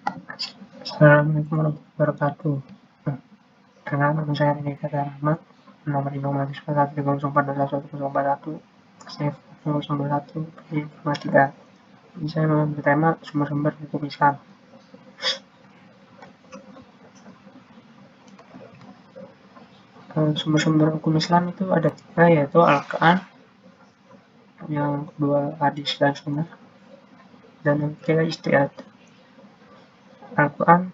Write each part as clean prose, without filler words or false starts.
Assalamualaikum warahmatullahi wabarakatuh. Perkenalkan saya Rini Kata Rahmat, nomor induk mahasiswa 130410141, saya 091, Informatika. Ini saya mau bertema sumber-sumber hukum Islam. Sumber-sumber hukum Islam itu ada 3, yaitu Al-Quran, yang kedua hadis dan sunnah, dan yang ketiga ijtihad. Al-Quran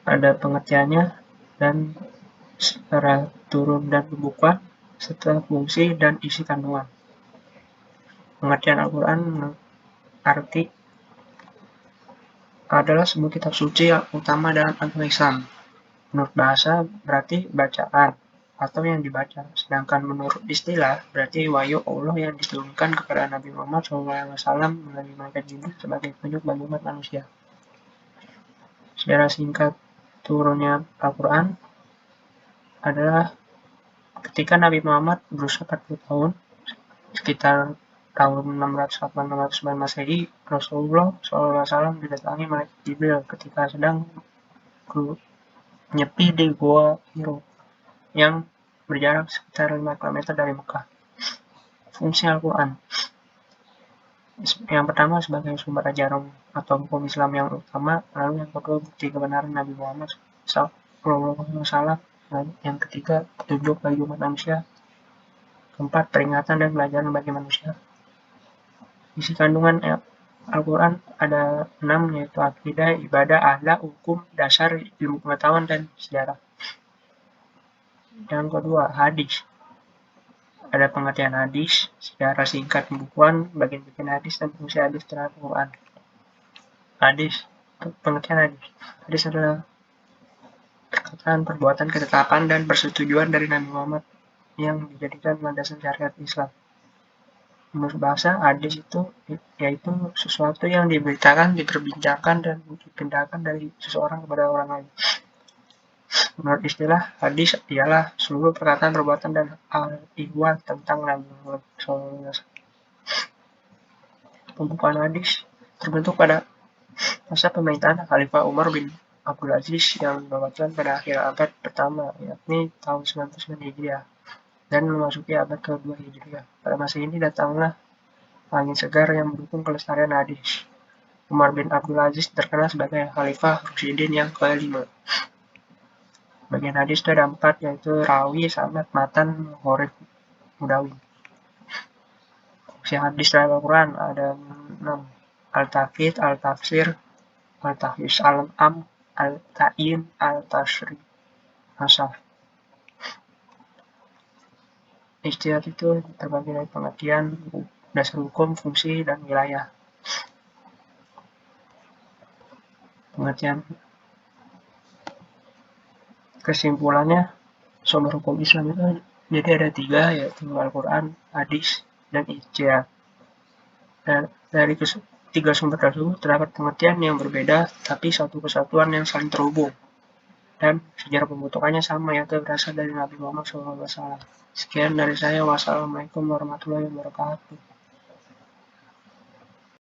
ada pengertiannya dan secara turun dan pembukuan, serta fungsi dan isi kandungan. Pengertian Al-Quran arti adalah sebuah kitab suci yang utama dalam agama Islam. Menurut bahasa berarti bacaan atau yang dibaca, sedangkan menurut istilah berarti wahyu Allah yang diturunkan kepada Nabi Muhammad SAW melalui malaikat Jibril sebagai petunjuk bagi umat manusia. Sejarah singkat turunnya Al-Quran adalah ketika Nabi Muhammad berusia 40 tahun, sekitar tahun 608-609 Masehi, Rasulullah SAW didatangi malaikat Jibril ketika sedang menyepi di Gua Hiro yang berjarak sekitar 5 km dari Mekah. Fungsi Al-Quran yang pertama sebagai sumber ajaran atau hukum Islam yang utama, lalu yang kedua bukti kebenaran Nabi Muhammad SAW, dan yang ketiga petunjuk bagi umat manusia, keempat peringatan dan pelajaran bagi manusia. Isi kandungan Al-Quran ada 6, yaitu akidah, ibadah, akhlak, hukum, dasar, ilmu pengetahuan, dan sejarah. Yang kedua, hadis. Ada pengertian hadis, secara singkat pembukuan, bagian bikin hadis, dan fungsi hadis terhadap Al-Quran. Hadis, pengertian hadis. Hadis adalah perkataan, perbuatan, ketetapan, dan persetujuan dari Nabi Muhammad yang dijadikan landasan syariat Islam. Menurut bahasa, hadis itu yaitu sesuatu yang diberitakan, diperbincangkan, dan dipindahkan dari seseorang kepada orang lain. Menurut istilah, hadis ialah seluruh perkataan, perbuatan, dan al-ihwal tentang Nabi Muhammad SAW. Pembukaan hadis terbentuk pada masa pemerintahan Khalifah Umar bin Abdul Aziz yang diwakilkan pada akhir abad pertama, yakni tahun 99 Hijriah, dan memasuki abad ke-2 Hijriah. Pada masa ini datanglah angin segar yang mendukung kelestarian hadis. Umar bin Abdul Aziz terkenal sebagai Khalifah Rasyidin yang ke-5. Bagian hadis itu ada 4, yaitu rawi, sanad, matan, gharib, mudawi. Fungsi hadis dalam Al-Quran ada 6, al-taqid, al-tafsir, al-tahfidz al-am, al-ta'yin, al-tashri, asal. Ijtihad itu terbagi dari pengertian, dasar hukum, fungsi, dan wilayah. Pengertian kesimpulannya, sumber hukum Islam itu jadi ada 3, yaitu Al-Quran, hadis, dan ijtihad. Dan dari 3 sumber tersebut terdapat pengertian yang berbeda, tapi satu kesatuan yang saling terhubung. Dan sejarah pembentukannya sama, yaitu berasal dari Nabi Muhammad SAW. Sekian dari saya. Wassalamualaikum warahmatullahi wabarakatuh.